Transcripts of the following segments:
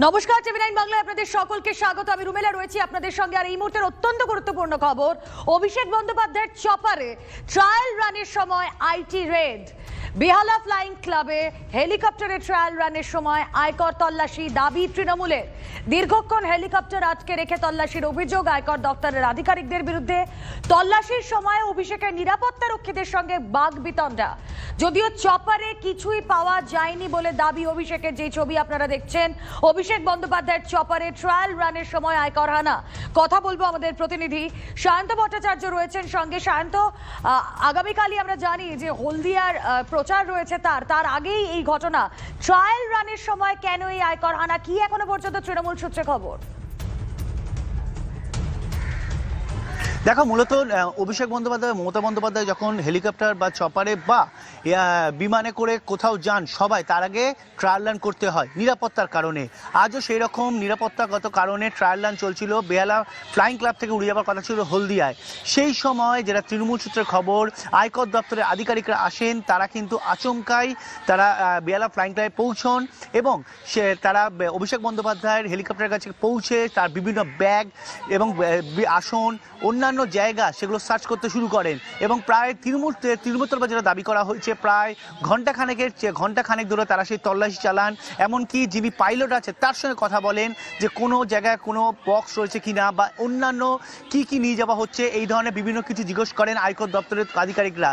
নমস্কার, টিভি9 বাংলায় আপনাদের সকলকে স্বাগত। আমি রুমেলা রয়েছি আপনাদের সঙ্গে। আর এই মুহূর্তের অত্যন্ত গুরুত্বপূর্ণ খবর, অভিষেক বন্দ্যোপাধ্যায়ের চপারে ট্রায়াল রানের সময় আইটি রেড। বেহালা ফ্লাইং ক্লাবে হেলিকপ্টারে ট্রায়াল রানের সময় আয়কর তল্লাশি, দাবি তৃণমূলের। দীর্ঘক্ষণ হেলিকপ্টার আটকে রেখে তল্লাশির অভিযোগ আয়কর দপ্তরের আধিকারিকদের বিরুদ্ধে। তল্লাশির সময় অভিষেকের নিরাপত্তা রক্ষীদের সঙ্গে বাগবিতণ্ডা। যদিও চপারে কিছুই পাওয়া যায়নি বলে দাবি অভিষেকের। যে ছবি আপনারা দেখছেন, অভিষেক বন্দ্যোপাধ্যায়ের চপারে ট্রায়াল রানের সময় আয়কর হানা। কথা বলবো আমাদের প্রতিনিধি সায়ন্ত ভট্টাচার্য রয়েছেন সঙ্গে। সায়ন্ত, আগামীকালই আমরা জানি যে হলদিয়ার প্রচার রয়েছে, তার আগেই এই ঘটনা। ট্রায়াল রানের সময় কেন এই আয়কর হানা, কি এখনো পর্যন্ত তৃণমূল সূত্রে খবর? দেখো, মূলত অভিষেক বন্দ্যোপাধ্যায়, মমতা বন্দ্যোপাধ্যায় যখন হেলিকপ্টার বা চপারে বা বিমানে করে কোথাও যান, সবাই তার আগে ট্রায়াল রান করতে হয় নিরাপত্তার কারণে। আজও সেই রকম নিরাপত্তাগত কারণে ট্রায়াল রান চলছিল। বেহালা ফ্লাইং ক্লাব থেকে উড়ে যাওয়ার কথা ছিল হলদিয়ায়। সেই সময় যেটা তৃণমূল সূত্রের খবর, আয়কর দপ্তরের আধিকারিকরা আসেন। তারা কিন্তু আচমকাই তারা বেহালা ফ্লাইং ক্লাবে পৌঁছন এবং তারা অভিষেক বন্দ্যোপাধ্যায়ের হেলিকপ্টারের কাছে পৌঁছে তার বিভিন্ন ব্যাগ এবং আসন, অন্যান্য জায়গা সেগুলো সার্চ করতে শুরু করেন এবং প্রায় তৃণমূল তরফে যেটা দাবি করা হয়েছে, প্রায় ঘন্টাখানেক ধরে তারা সেই তল্লাশি চালান। এমনকি যিনি পাইলট আছে তার সঙ্গে কথা বলেন যে কোনো জায়গায় কোনো বক্স রয়েছে কিনা বা অন্যান্য কি নিয়ে যাওয়া হচ্ছে, এই ধরনের বিভিন্ন কিছু জিজ্ঞেস করেন আয়কর দপ্তরের আধিকারিকরা।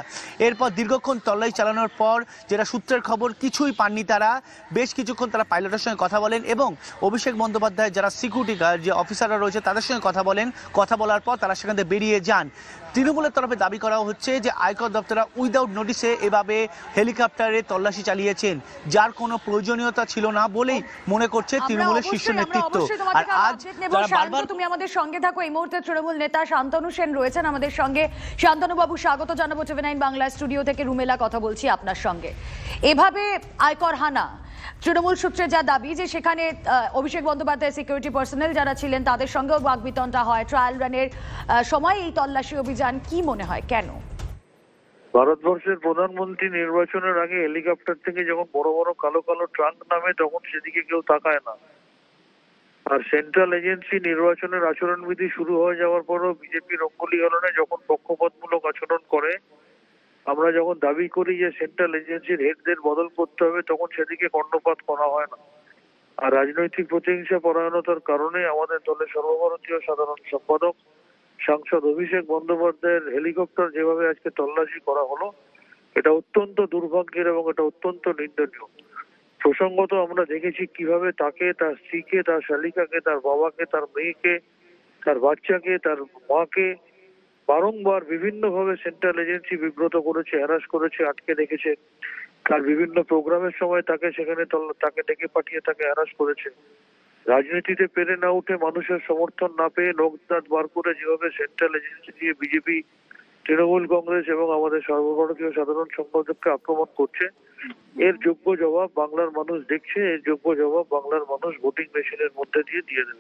এরপর দীর্ঘক্ষণ তল্লাশি চালানোর পর যেটা সূত্রের খবর, কিছুই পাননি তারা। বেশ কিছুক্ষণ তারা পাইলটের সঙ্গে কথা বলেন এবং অভিষেক বন্দ্যোপাধ্যায় যারা সিকিউরিটি গার্ড যে অফিসাররা রয়েছে তাদের সঙ্গে কথা বলেন। কথা বলার পর তারা সেখান থেকে বেরিয়ে যান। তৃণমূলের তরফে দাবি করা হচ্ছে যে আয়কর দপ্তর উইদাউট নোটিসে এভাবে হেলিকপ্টারে তল্লাশি চালিয়েছেন, যার কোনো প্রয়োজনীয়তা ছিল না বলেই মনে করছে তৃণমূলের শীর্ষ নেতৃত্ব। আর আজ তুমি আমাদের সঙ্গে থাকো। এই মুহূর্তে তৃণমূল নেতা শান্তনু সেন রয়েছেন আমাদের সঙ্গে। শান্তনু বাবু, স্বাগত জানাবো টিভি9 বাংলা স্টুডিও থেকে। রুমেলা কথা বলছি আপনার সঙ্গে। এভাবে আয়কর হানা, তৃণমূল সূত্রে যা দাবি যে সেখানে অভিষেক বন্দ্যোপাধ্যায় সিকিউরিটি পার্সোনেল যারা ছিলেন তাদের সঙ্গেও বাগবিতণ্ডা হয় ট্রায়াল রানের সময়। এই তল্লাশি অভিযান কি মনে হয় কেন? ভারতবর্ষের প্রধানমন্ত্রী নির্বাচনের আগে হেলিকপ্টার থেকে যখন বড় বড় কালো কালো ট্রাঙ্ক নামে তখন সেদিকে কেউ তাকায় না। আর সেন্ট্রাল এজেন্সি নির্বাচনের আচরণবিধি শুরু হয়ে যাওয়ার পরও বিজেপি রঙ্গলি হলনে যখন পক্ষপাতমূলক আচরণ করে, আমরা যখন দাবি করি যে সেন্ট্রাল এজেন্সির হেডদের বদল করতে হবে, তখন সেদিকে কর্ণপাত করা হয় না। আর রাজনৈতিক প্রতিহিংসা পরায়ণতার কারণে আমাদের দলের সর্বভারতীয় সাধারণ সম্পাদক সাংসদ অভিষেক বন্দ্যোপাধ্যায়ের হেলিকপ্টার যেভাবে আজকে তল্লাশি করা হলো, এটা অত্যন্ত দুর্ভাগ্যের এবং এটা অত্যন্ত নিন্দনীয়। প্রসঙ্গত আমরা দেখেছি কিভাবে তাকে, তার স্ত্রীকে, তার শালিকাকে, তার বাবাকে, তার মেয়েকে, তার বাচ্চাকে, তার মাকে বারংবার বিভিন্নভাবে সেন্ট্রাল এজেন্সি বিব্রত করেছে, হ্যারাস করেছে, আটকে রেখেছে। তার বিভিন্ন প্রোগ্রামের সময় তাকে সেখানে তাকে ডেকে পাঠিয়ে তাকে হ্যারাস করেছে। রাজনীতিতে পেরে না উঠে, মানুষের সমর্থন না পেয়ে, নখদাঁত বার করে যেভাবে সেন্ট্রাল এজেন্সি দিয়ে বিজেপি, তৃণমূল কংগ্রেস এবং আমাদের সর্বভারতীয় সাধারণ সম্পাদককে আক্রমণ করছে, এর যোগ্য জবাব বাংলার মানুষ দেখছে। এর যোগ্য জবাব বাংলার মানুষ ভোটিং মেশিনের মধ্যে দিয়ে দেবে।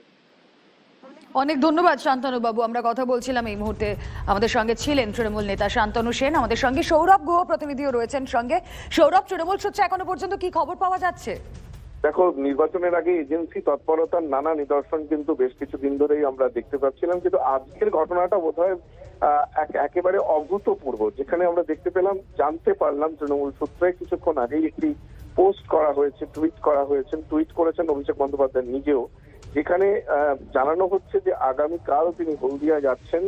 অনেক ধন্যবাদ শান্তনু বাবু। আমরা কথা বলছিলাম, এই মুহূর্তে আমাদের সঙ্গে ছিলেন তৃণমূল নেতা শান্তনু সেন। আমাদের সঙ্গে সৌরভ গুহ প্রতিনিধিও রয়েছেন সঙ্গে। সৌরভ, তৃণমূল সূত্রে এখনো পর্যন্ত কি খবর পাওয়া যাচ্ছে? দেখো, নির্বাচনের আগে এজেন্সি তৎপরতার নানা নিদর্শন কিন্তু বেশ কিছুদিন ধরেই আমরা দেখতে পাচ্ছিলাম, কিন্তু আজকের ঘটনাটা বোধহয় একেবারে অভূতপূর্ব। যেখানে আমরা দেখতে পেলাম, জানতে পারলাম তৃণমূল সূত্রে কিছুক্ষণ আগেই একটি পোস্ট করা হয়েছে, টুইট করেছেন অভিষেক বন্দ্যোপাধ্যায় নিজেও, যেখানে জানানো হচ্ছে যে আগামীকাল তিনি হলদিয়া যাচ্ছেন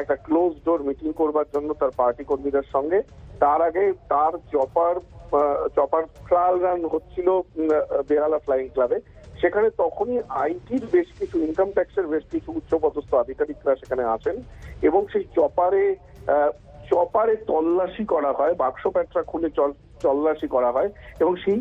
একটা ক্লোজ ডোর মিটিং করবার জন্য তার পার্টি কর্মীদের সঙ্গে। তার আগে তার চপার ট্রায়াল রান হচ্ছিল বেহালা ফ্লাইং ক্লাবে। সেখানে তখনই আইটির বেশ কিছু, ইনকাম ট্যাক্সের বেশ কিছু উচ্চপদস্থ আধিকারিকরা সেখানে আসেন এবং সেই চপারে তল্লাশি করা হয়, বাক্স প্যাটরা খুলে তল্লাশি করা হয় এবং সেই